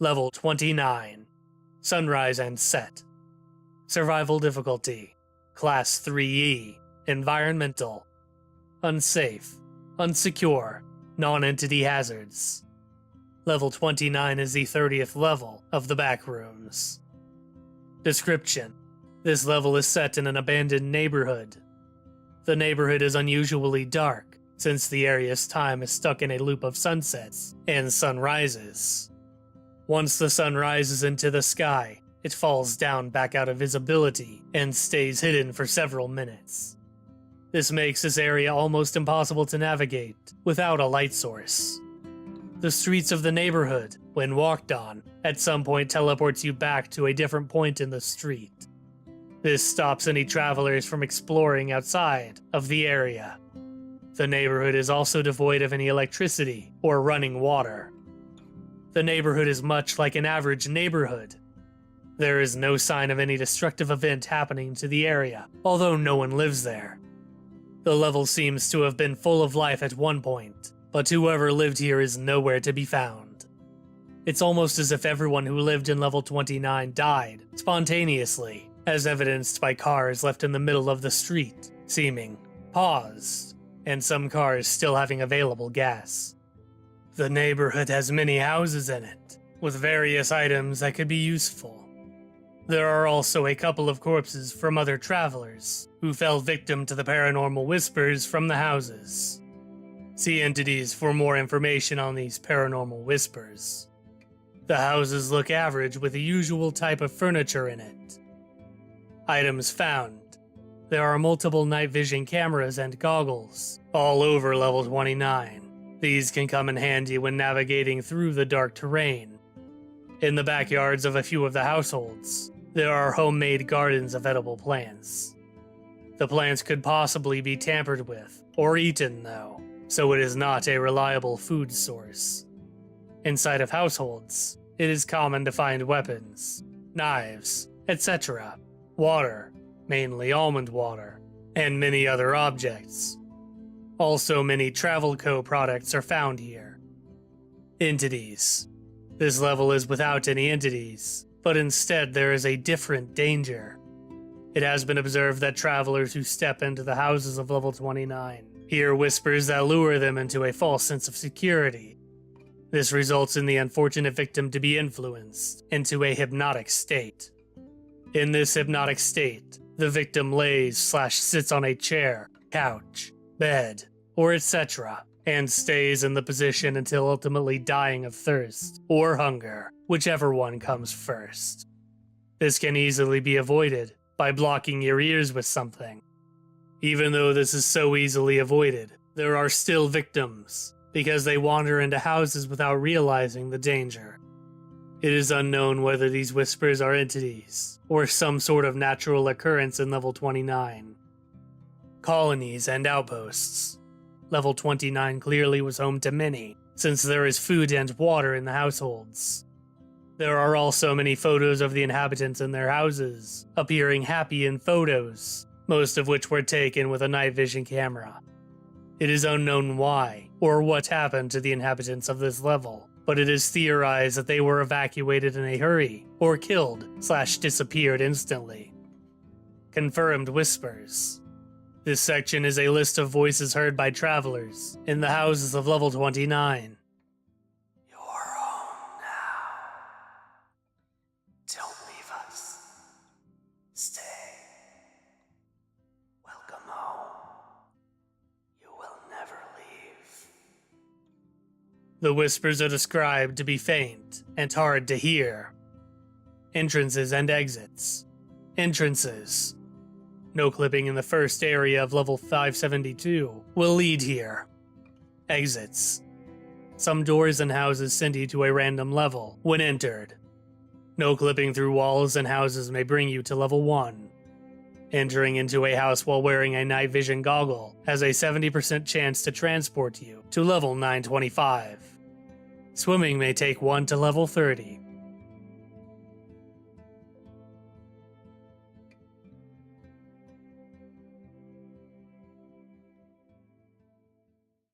Level 29. Sunrise and Set. Survival difficulty. Class 3E. Environmental. Unsafe. Unsecure. Non-entity hazards. Level 29 is the 30th level of the Backrooms. Description. This level is set in an abandoned neighborhood. The neighborhood is unusually dark, since the area's time is stuck in a loop of sunsets and sunrises. Once the sun rises into the sky, it falls down back out of visibility and stays hidden for several minutes. This makes this area almost impossible to navigate without a light source. The streets of the neighborhood, when walked on, at some point teleports you back to a different point in the street. This stops any travelers from exploring outside of the area. The neighborhood is also devoid of any electricity or running water. The neighborhood is much like an average neighborhood. There is no sign of any destructive event happening to the area, although no one lives there. The level seems to have been full of life at one point, but whoever lived here is nowhere to be found. It's almost as if everyone who lived in level 29 died spontaneously, as evidenced by cars left in the middle of the street, seeming paused, and some cars still having available gas. The neighborhood has many houses in it, with various items that could be useful. There are also a couple of corpses from other travelers who fell victim to the paranormal whispers from the houses. See entities for more information on these paranormal whispers. The houses look average with the usual type of furniture in it. Items found. There are multiple night vision cameras and goggles all over level 29. These can come in handy when navigating through the dark terrain. In the backyards of a few of the households, there are homemade gardens of edible plants. The plants could possibly be tampered with or eaten though, so it is not a reliable food source. Inside of households, it is common to find weapons, knives, etc., water, mainly almond water, and many other objects. Also, many Travel Co. products are found here. Entities. This level is without any entities, but instead there is a different danger. It has been observed that travelers who step into the houses of level 29 hear whispers that lure them into a false sense of security. This results in the unfortunate victim to be influenced into a hypnotic state. In this hypnotic state, the victim lays/sits on a chair, couch, bed, or etc., and stays in the position until ultimately dying of thirst or hunger, whichever one comes first. This can easily be avoided by blocking your ears with something. Even though this is so easily avoided, there are still victims, because they wander into houses without realizing the danger. It is unknown whether these whispers are entities, or some sort of natural occurrence in level 29. Colonies and Outposts. Level 29 clearly was home to many, since there is food and water in the households. There are also many photos of the inhabitants in their houses, appearing happy in photos, most of which were taken with a night vision camera. It is unknown why, or what happened to the inhabitants of this level, but it is theorized that they were evacuated in a hurry, or killed/disappeared instantly. Confirmed whispers. This section is a list of voices heard by travelers in the houses of level 29. You're home now. Don't leave us. Stay. Welcome home. You will never leave. The whispers are described to be faint and hard to hear. Entrances and exits. Entrances. No clipping in the first area of level 572 will lead here. Exits. Some doors and houses send you to a random level when entered. No clipping through walls and houses may bring you to level 1. Entering into a house while wearing a night vision goggle has a 70% chance to transport you to level 925. Swimming may take 1 to level 30.